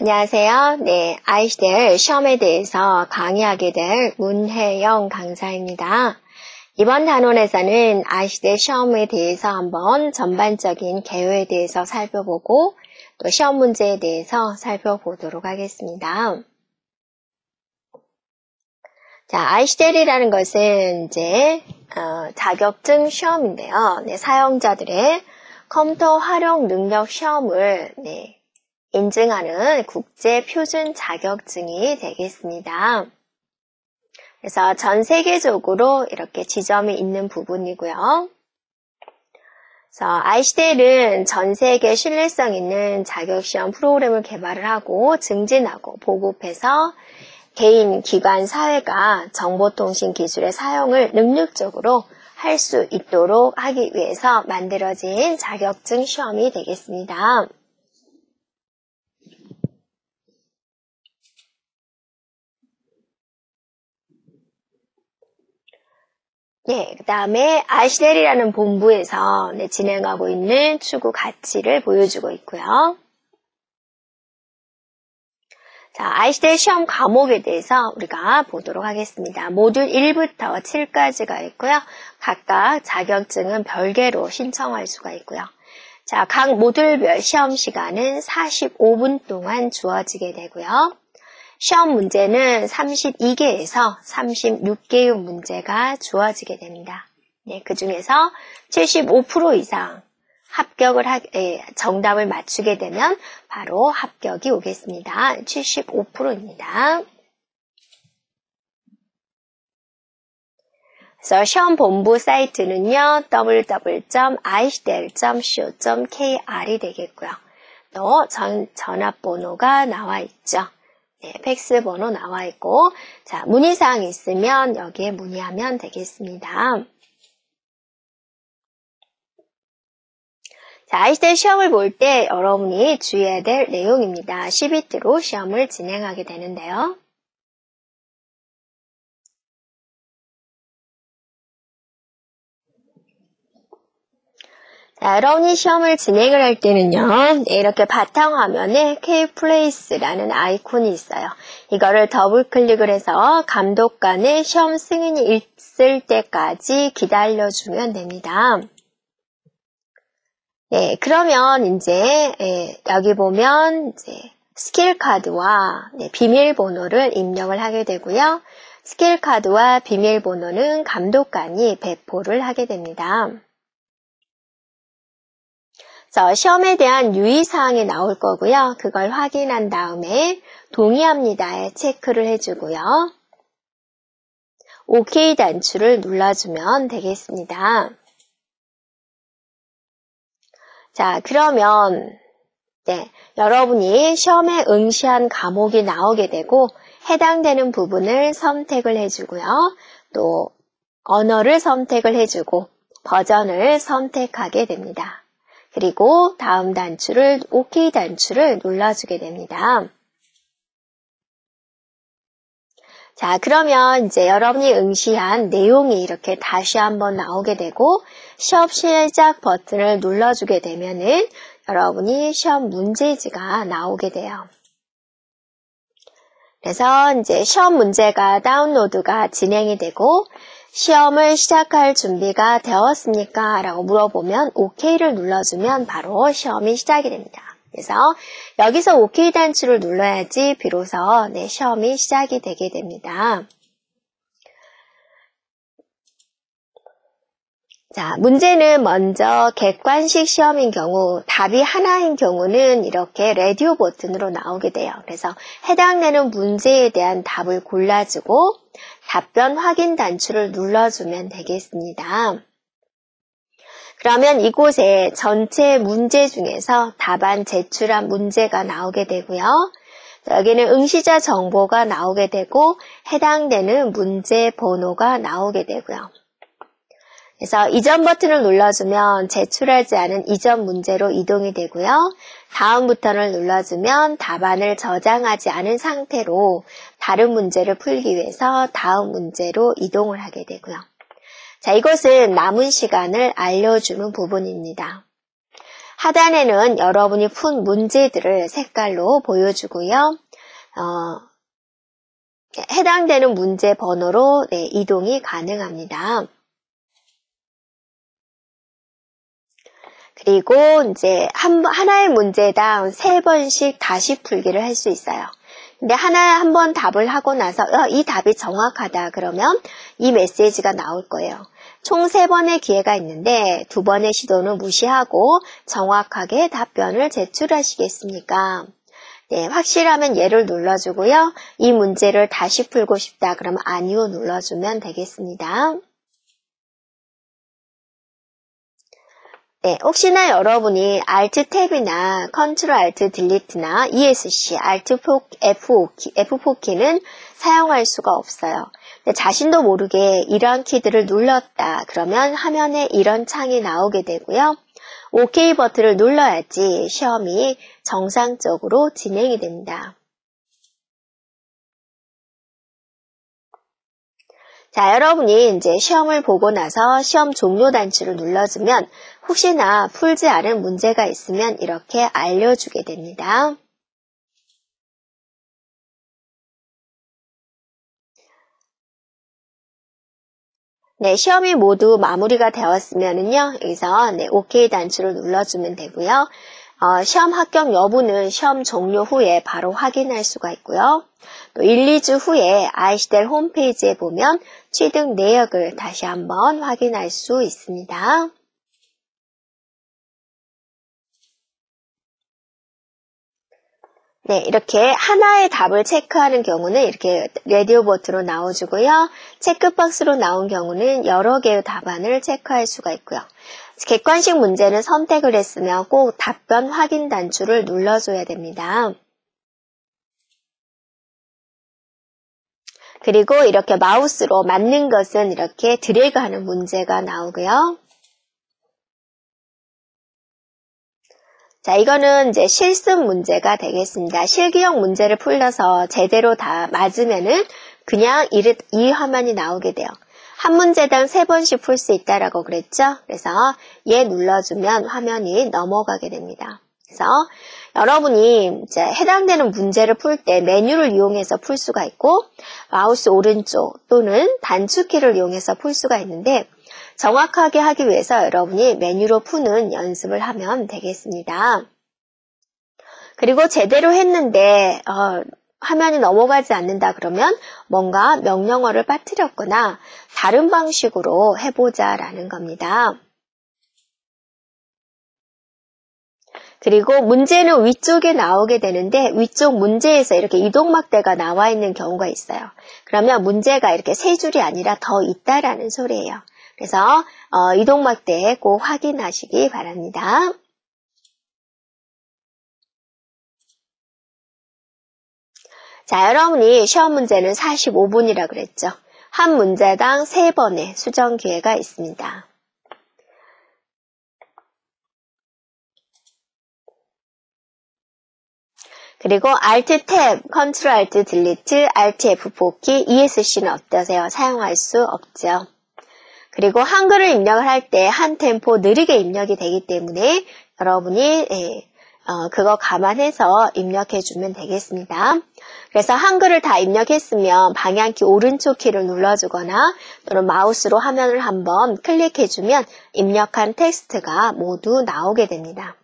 안녕하세요. 네, ICDL 시험에 대해서 강의하게 될 문혜영 강사입니다. 이번 단원에서는 ICDL 시험에 대해서 한번 전반적인 개요에 대해서 살펴보고 또 시험 문제에 대해서 살펴보도록 하겠습니다. 자, ICDL이라는 것은 이제 자격증 시험인데요. 네, 사용자들의 컴퓨터 활용 능력 시험을 인증하는 국제 표준 자격증이 되겠습니다. 그래서 전 세계적으로 이렇게 지점이 있는 부분이고요. 그래서 ICDL은 전 세계 신뢰성 있는 자격시험 프로그램을 개발을 하고 증진하고 보급해서 개인, 기관, 사회가 정보통신 기술의 사용을 능력적으로 할 수 있도록 하기 위해서 만들어진 자격증 시험이 되겠습니다. 네, 그 다음에 ICDL이라는 본부에서 진행하고 있는 추구 가치를 보여주고 있고요. 자, ICDL 시험 과목에 대해서 우리가 보도록 하겠습니다. 모듈 1부터 7까지가 있고요. 각각 자격증은 별개로 신청할 수가 있고요. 자, 각 모듈별 시험 시간은 45분 동안 주어지게 되고요. 시험 문제는 32개에서 36개의 문제가 주어지게 됩니다. 네, 그 중에서 75% 이상 정답을 맞추게 되면 바로 합격이 오겠습니다. 75%입니다. 그래서 시험 본부 사이트는요, www.icdl.co.kr이 되겠고요. 또 전화번호가 나와 있죠. 네, 팩스 번호 나와 있고, 자, 문의사항이 있으면 여기에 문의하면 되겠습니다. 자, ICDL 시험을 볼 때 여러분이 주의해야 될 내용입니다. CBT로 시험을 진행하게 되는데요. 자, 여러분이 시험을 진행을 할 때는요, 이렇게 바탕화면에 K플레이스라는 아이콘이 있어요. 이거를 더블 클릭을 해서 감독관의 시험 승인이 있을 때까지 기다려주면 됩니다. 네, 그러면 이제 여기 보면 스킬 카드와 비밀번호를 입력을 하게 되고요. 스킬 카드와 비밀번호는 감독관이 배포를 하게 됩니다. 그래서 시험에 대한 유의사항이 나올 거고요. 그걸 확인한 다음에 동의합니다에 체크를 해주고요. OK 단추를 눌러주면 되겠습니다. 자, 그러면 여러분이 시험에 응시한 과목이 나오게 되고 해당되는 부분을 선택을 해주고요. 또 언어를 선택을 해주고 버전을 선택하게 됩니다. 그리고 다음 단추를 OK 단추를 눌러주게 됩니다. 자, 그러면 이제 여러분이 응시한 내용이 이렇게 다시 한번 나오게 되고 시험 시작 버튼을 눌러주게 되면은 여러분이 시험 문제지가 나오게 돼요. 그래서 이제 시험 문제가 다운로드가 진행이 되고 시험을 시작할 준비가 되었습니까? 라고 물어보면 OK를 눌러주면 바로 시험이 시작이 됩니다. 그래서 여기서 OK 단추를 눌러야지 비로소 시험이 시작이 되게 됩니다. 자, 문제는 먼저 객관식 시험인 경우 답이 하나인 경우는 이렇게 라디오 버튼으로 나오게 돼요. 그래서 해당되는 문제에 대한 답을 골라주고 답변 확인 단추를 눌러주면 되겠습니다. 그러면 이곳에 전체 문제 중에서 답안 제출한 문제가 나오게 되고요. 여기는 응시자 정보가 나오게 되고 해당되는 문제 번호가 나오게 되고요. 그래서 이전 버튼을 눌러주면 제출하지 않은 이전 문제로 이동이 되고요. 다음 버튼을 눌러주면 답안을 저장하지 않은 상태로 다른 문제를 풀기 위해서 다음 문제로 이동을 하게 되고요. 자, 이것은 남은 시간을 알려주는 부분입니다. 하단에는 여러분이 푼 문제들을 색깔로 보여주고요. 해당되는 문제 번호로 이동이 가능합니다. 그리고 이제 하나의 문제당 3번씩 다시 풀기를 할 수 있어요. 근데 한 번 답을 하고 나서 이 답이 정확하다 그러면 이 메시지가 나올 거예요. 총 3번의 기회가 있는데 2번의 시도는 무시하고 정확하게 답변을 제출하시겠습니까? 네, 확실하면 예를 눌러주고요. 이 문제를 다시 풀고 싶다 그러면 아니요 눌러주면 되겠습니다. 네, 혹시나 여러분이 Alt 탭이나 Ctrl Alt Delete나 ESC, Alt F4키는 사용할 수가 없어요. 근데 자신도 모르게 이런 키들을 눌렀다 그러면 화면에 이런 창이 나오게 되고요. OK 버튼을 눌러야지 시험이 정상적으로 진행이 됩니다. 자, 여러분이 이제 시험을 보고 나서 시험 종료 단추를 눌러주면 혹시나 풀지 않은 문제가 있으면 이렇게 알려주게 됩니다. 네, 시험이 모두 마무리가 되었으면은요, 여기서 OK 단추를 눌러주면 되고요. 시험 합격 여부는 시험 종료 후에 바로 확인할 수가 있고요. 또 1, 2주 후에 아이시델 홈페이지에 보면 취득 내역을 다시 한번 확인할 수 있습니다. 네, 이렇게 하나의 답을 체크하는 경우는 이렇게 라디오 버튼으로 나와주고요. 체크박스로 나온 경우는 여러 개의 답안을 체크할 수가 있고요. 객관식 문제는 선택을 했으면 꼭 답변 확인 단추를 눌러줘야 됩니다. 그리고 이렇게 마우스로 맞는 것은 이렇게 드래그하는 문제가 나오고요. 자, 이거는 이제 실습 문제가 되겠습니다. 실기형 문제를 풀려서 제대로 다 맞으면은 그냥 이 화면이 나오게 돼요. 한 문제당 3번씩 풀 수 있다라고 그랬죠? 그래서 얘 눌러주면 화면이 넘어가게 됩니다. 그래서 여러분이 이제 해당되는 문제를 풀 때 메뉴를 이용해서 풀 수가 있고 마우스 오른쪽 또는 단축키를 이용해서 풀 수가 있는데 정확하게 하기 위해서 여러분이 메뉴로 푸는 연습을 하면 되겠습니다. 그리고 제대로 했는데 화면이 넘어가지 않는다 그러면 뭔가 명령어를 빠뜨렸거나 다른 방식으로 해보자 라는 겁니다. 그리고 문제는 위쪽에 나오게 되는데 위쪽 문제에서 이렇게 이동막대가 나와 있는 경우가 있어요. 그러면 문제가 이렇게 3줄이 아니라 더 있다라는 소리예요. 그래서 이동막대 꼭 확인하시기 바랍니다. 자, 여러분이 시험 문제는 45분이라 그랬죠. 한 문제당 3번의 수정 기회가 있습니다. 그리고 Alt 탭, Ctrl Alt Delete, Alt F4키, ESC는 어떠세요? 사용할 수 없죠. 그리고 한글을 입력을 할 때 한 템포 느리게 입력이 되기 때문에 여러분이 그거 감안해서 입력해주면 되겠습니다. 그래서 한글을 다 입력했으면 방향키 오른쪽 키를 눌러주거나 또는 마우스로 화면을 한번 클릭해주면 입력한 텍스트가 모두 나오게 됩니다.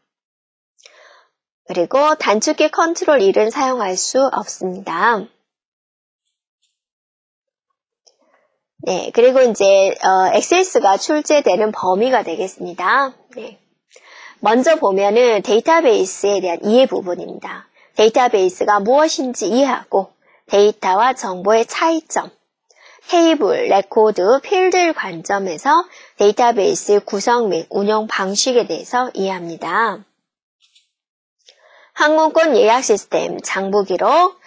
그리고 단축키 컨트롤 1은 사용할 수 없습니다. 네, 그리고 이제 액세스가 출제되는 범위가 되겠습니다. 네. 먼저 보면은 데이터베이스에 대한 이해 부분입니다. 데이터베이스가 무엇인지 이해하고 데이터와 정보의 차이점, 테이블, 레코드, 필드 관점에서 데이터베이스 구성 및 운영 방식에 대해서 이해합니다. 항공권 예약 시스템, 장부 기록,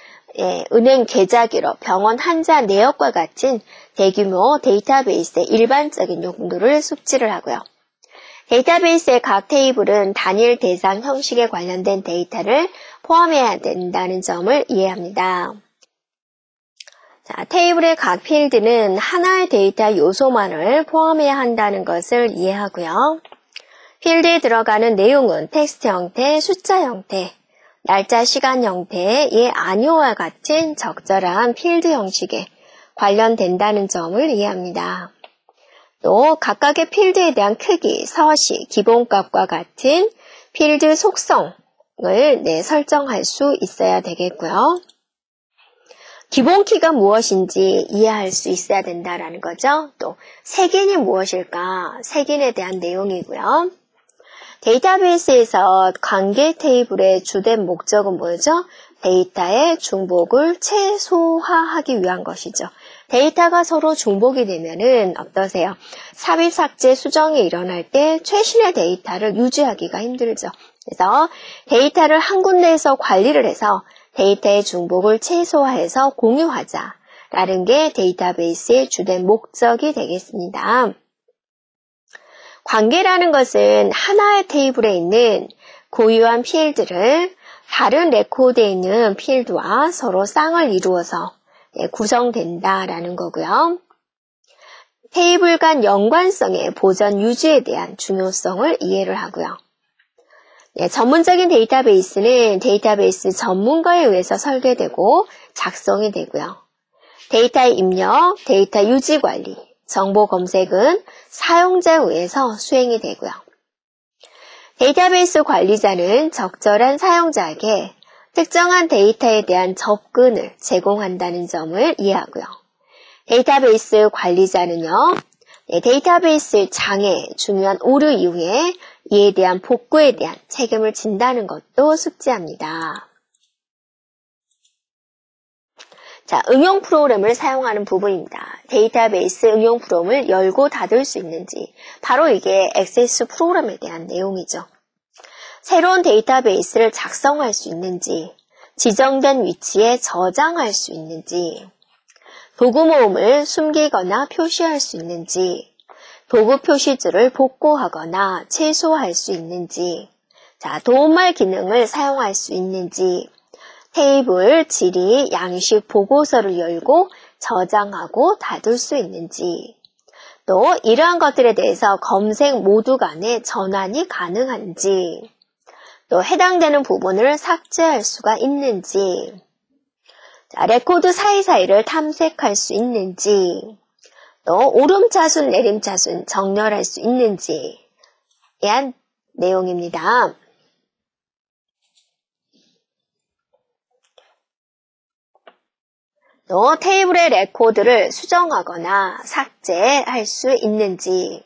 은행 계좌 기록, 병원 환자 내역과 같은 대규모 데이터베이스의 일반적인 용도를 숙지를 하고요. 데이터베이스의 각 테이블은 단일 대상 형식에 관련된 데이터를 포함해야 된다는 점을 이해합니다. 자, 테이블의 각 필드는 하나의 데이터 요소만을 포함해야 한다는 것을 이해하고요. 필드에 들어가는 내용은 텍스트 형태, 숫자 형태, 날짜, 시간 형태의 아니오와 같은 적절한 필드 형식에 관련된다는 점을 이해합니다. 또 각각의 필드에 대한 크기, 서식, 기본값과 같은 필드 속성을 설정할 수 있어야 되겠고요. 기본키가 무엇인지 이해할 수 있어야 된다라는 거죠. 또 색인이 무엇일까? 색인에 대한 내용이고요. 데이터베이스에서 관계 테이블의 주된 목적은 뭐죠? 데이터의 중복을 최소화하기 위한 것이죠. 데이터가 서로 중복이 되면은 어떠세요? 삽입, 삭제, 수정이 일어날 때 최신의 데이터를 유지하기가 힘들죠. 그래서 데이터를 한 군데에서 관리를 해서 데이터의 중복을 최소화해서 공유하자라는 게 데이터베이스의 주된 목적이 되겠습니다. 관계라는 것은 하나의 테이블에 있는 고유한 필드를 다른 레코드에 있는 필드와 서로 쌍을 이루어서 구성된다라는 거고요. 테이블 간 연관성의 보전 유지에 대한 중요성을 이해를 하고요. 전문적인 데이터베이스는 데이터베이스 전문가에 의해서 설계되고 작성이 되고요. 데이터의 입력, 데이터 유지 관리, 정보 검색은 사용자에 의해서 수행이 되고요. 데이터베이스 관리자는 적절한 사용자에게 특정한 데이터에 대한 접근을 제공한다는 점을 이해하고요. 데이터베이스 관리자는요, 데이터베이스 장애, 중요한 오류 이후에 이에 대한 복구에 대한 책임을 진다는 것도 숙지합니다. 자, 응용 프로그램을 사용하는 부분입니다. 데이터베이스 응용 프로그램을 열고 닫을 수 있는지, 바로 이게 액세스 프로그램에 대한 내용이죠. 새로운 데이터베이스를 작성할 수 있는지, 지정된 위치에 저장할 수 있는지, 도구 모음을 숨기거나 표시할 수 있는지, 도구 표시줄을 복구하거나 최소화할 수 있는지, 자, 도움말 기능을 사용할 수 있는지, 테이블, 질의, 양식 보고서를 열고 저장하고 닫을 수 있는지, 또 이러한 것들에 대해서 검색 모두 간의 전환이 가능한지, 또 해당되는 부분을 삭제할 수가 있는지, 자, 레코드 사이사이를 탐색할 수 있는지, 또 오름차순, 내림차순 정렬할 수 있는지에 대한 내용입니다. 또 테이블의 레코드를 수정하거나 삭제할 수 있는지,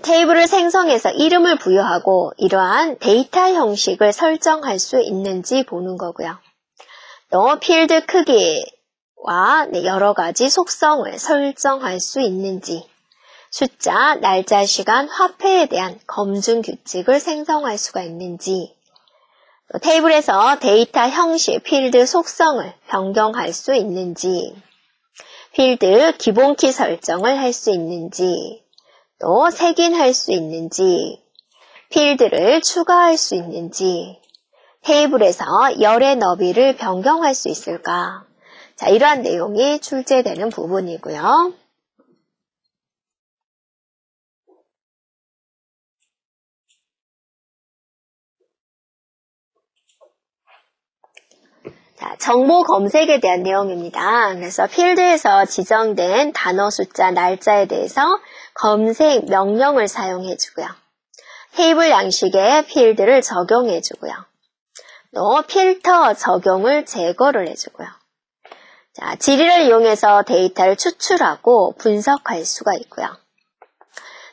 테이블을 생성해서 이름을 부여하고 이러한 데이터 형식을 설정할 수 있는지 보는 거고요. 또 필드 크기와 여러 가지 속성을 설정할 수 있는지, 숫자, 날짜, 시간, 화폐에 대한 검증 규칙을 생성할 수가 있는지, 테이블에서 데이터 형식, 필드 속성을 변경할 수 있는지, 필드 기본키 설정을 할 수 있는지, 또 색인할 수 있는지, 필드를 추가할 수 있는지, 테이블에서 열의 너비를 변경할 수 있을까? 자, 이러한 내용이 출제되는 부분이고요. 자, 정보 검색에 대한 내용입니다. 그래서 필드에서 지정된 단어, 숫자, 날짜에 대해서 검색 명령을 사용해주고요. 테이블 양식에 필드를 적용해주고요. 또 필터 적용을 제거를 해주고요. 자, 질의를 이용해서 데이터를 추출하고 분석할 수가 있고요.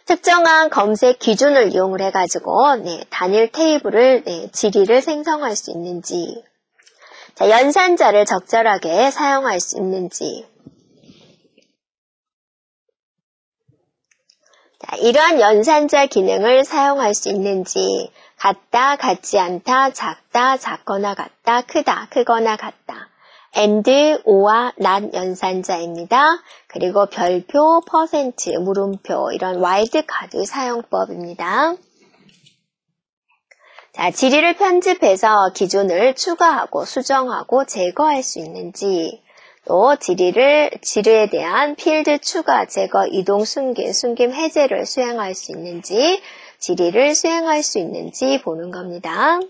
특정한 검색 기준을 이용을 해가지고 단일 테이블을 질의를 생성할 수 있는지, 자, 연산자를 적절하게 사용할 수 있는지, 자, 이러한 연산자 기능을 사용할 수 있는지, 같다, 같지 않다, 작다, 작거나 같다, 크다, 크거나 같다, and, or와 not 연산자입니다. 그리고 별표, 퍼센트, 물음표, 이런 와일드카드 사용법입니다. 자, 질의를 편집해서 기준을 추가하고 수정하고 제거할 수 있는지, 또 지리에 대한 필드 추가, 제거, 이동, 숨김, 해제를 수행할 수 있는지, 지리를 수행할 수 있는지 보는 겁니다.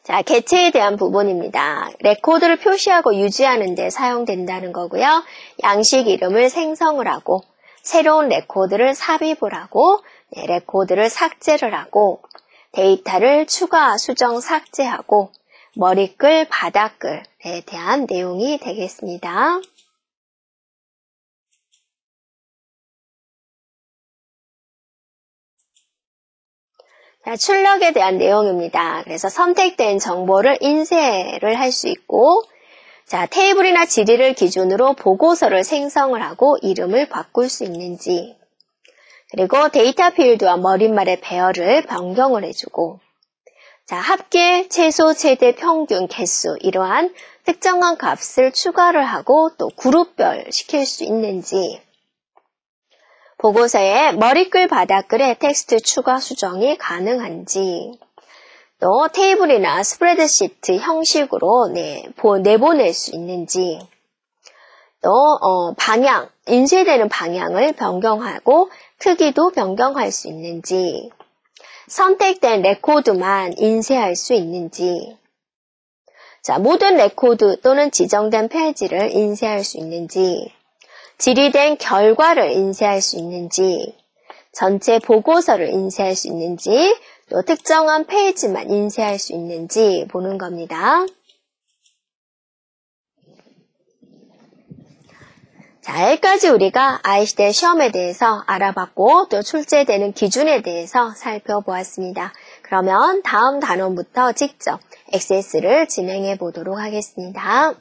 자, 개체에 대한 부분입니다. 레코드를 표시하고 유지하는 데 사용된다는 거고요. 양식 이름을 생성을 하고 새로운 레코드를 삽입을 하고 레코드를 삭제를 하고 데이터를 추가, 수정, 삭제하고 머리글, 바닥글에 대한 내용이 되겠습니다. 자, 출력에 대한 내용입니다. 그래서 선택된 정보를 인쇄를 할 수 있고, 자, 테이블이나 지리를 기준으로 보고서를 생성을 하고 이름을 바꿀 수 있는지, 그리고 데이터 필드와 머릿말의 배열을 변경을 해주고, 자, 합계, 최소, 최대, 평균, 개수 이러한 특정한 값을 추가를 하고 또 그룹별 시킬 수 있는지, 보고서에 머리글, 바닥글에 텍스트 추가, 수정이 가능한지, 또 테이블이나 스프레드시트 형식으로 내보낼 수 있는지, 또 방향, 인쇄되는 방향을 변경하고 크기도 변경할 수 있는지, 선택된 레코드만 인쇄할 수 있는지, 자, 모든 레코드 또는 지정된 페이지를 인쇄할 수 있는지, 질의된 결과를 인쇄할 수 있는지, 전체 보고서를 인쇄할 수 있는지, 또 특정한 페이지만 인쇄할 수 있는지 보는 겁니다. 자, 여기까지 우리가 ICT 시험에 대해서 알아봤고 또 출제되는 기준에 대해서 살펴보았습니다. 그러면 다음 단원부터 직접 액세스를 진행해 보도록 하겠습니다.